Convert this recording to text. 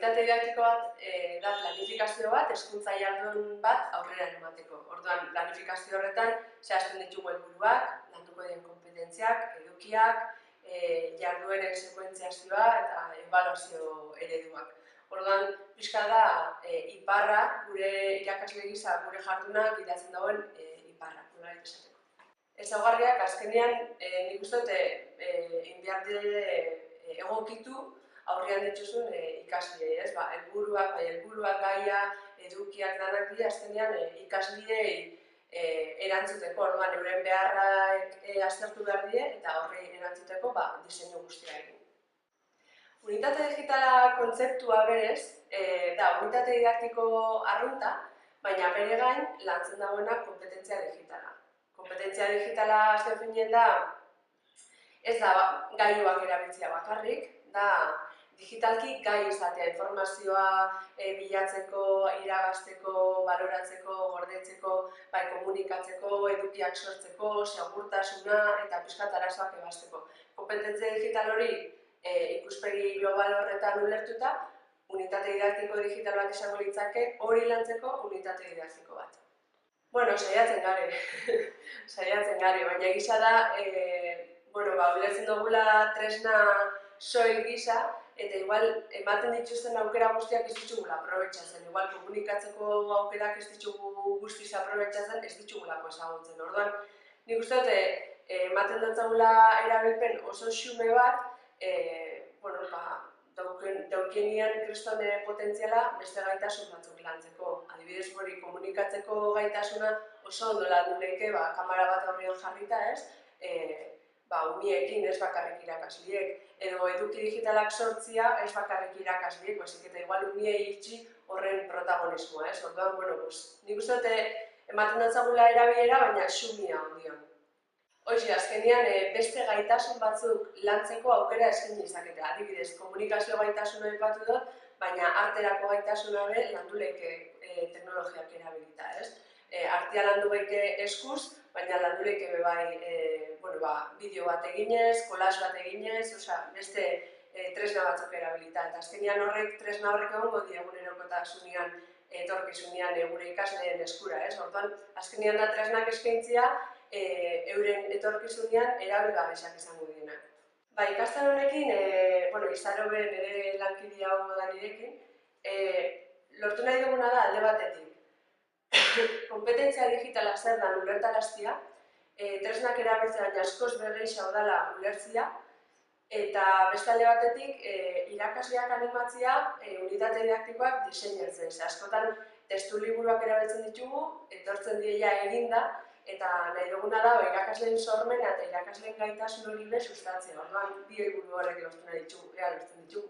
unitate didaktiko bat da planifikazio bat, hezkuntza jardun bat aurrera emateko. Orduan, planifikazio horretan zehazten ditugu helburuak, landuko diren konpetentziak, edukiak, jardueren sekuentziazioa eta ebaluazio ereduak. Orduan, pixka da iparra, gure irakasle gisa, gure jardunak gidatzen dagoen iparra, nola esateko. Ezaugarriak azkenean nik uste dut egin behar dire egokitu aurrean dituzun ikasleei, ez? Helburuak, gaia, edukiak danak dira azkenean ikasleei erantzuteko, orduan euren beharrak aztertu behar die eta horrei erantzuteko diseinu guztia egin. Unitate digitala kontzeptua berez, da unitate didaktiko arrunta, baina bere gain lantzen dagoena kompetentzia digitala. Kompetentzia digitala azken finean da, ez da gailuak erabiltzea bakarrik, da digitalki gai izatea, informazioa bilatzeko, iragazteko, baloratzeko, gordetzeko, komunikatzeko, edukiak sortzeko, segurtasuna eta pixkat arazoak ebazteko. Kompetentzia digital hori ikuspegi global horretan ulertuta, unitate didaktiko digital bat izango litzake, hori lantzeko unitate didaktiko bat. Bueno, saiatzen gari, baina gisa da, ulertzen dugula tresna soil gisa, eta igual ematen dituzten aukera guztiak ez ditugula aprobetxatzen. Igual komunikatzeko aukerak ez ditugu guztiz aprobetxatzen, ez ditugulako ezagutzen. Orduan, nik uste dut ematen dutzagula erabilpen oso xume bat, daukenean kriston potentziala beste gaitasun batzuk lantzeko. Adibidez, hori komunikatzeko gaitasuna oso ondo landu leike kamera bat aurrean jarrita, ez? Umiekin, ez bakarrik irakasliek, edo eduki digitalak sortzia ez bakarrik irakasliek, baizik eta igual umiei itxi horren protagonismoa, ez? Orduan, nik uste dut ematen dutzagula erabilera, baina xumia ondion. Hoxe, azkenean beste gaitasun batzuk lantzeko aukera eskaini izakete. Adibidez, komunikazio gaitasuna aipatu dut, baina arterako gaitasuna be landu leike teknologiak erabilita, ez? Artea landu leike eskuz, baina landu leike bideo bat eginez, kolaz bat eginez, beste tresna batzuk erabilita. Eta azkenean tresna horrek egongo egunerokotasunean, etorkizunean gure ikasleen eskura, ez? Orduan, azkenean da tresnak eskaintzia, euren etorkizunean erabilgarriak izango dira. Ikastan honekin, Izarrobe nire lankide hau da nirekin, lortu nahi duguna da alde batetik. Kompetentzia digitala zer da ulertaraztia, tresnak erabiltzea baina askoz bergeixago dela ulertzia, eta beste alde batetik irakasleak animatzea unitate didaktikoak diseinatzen. Askotan testu liburuak erabiltzen ditugu, etortzen diela eginda, eta nahi duguna da irakasleen sormena eta irakasleen gaitasun hori sustatzea. Orduan, bi helburu horrek lortzen ditugu.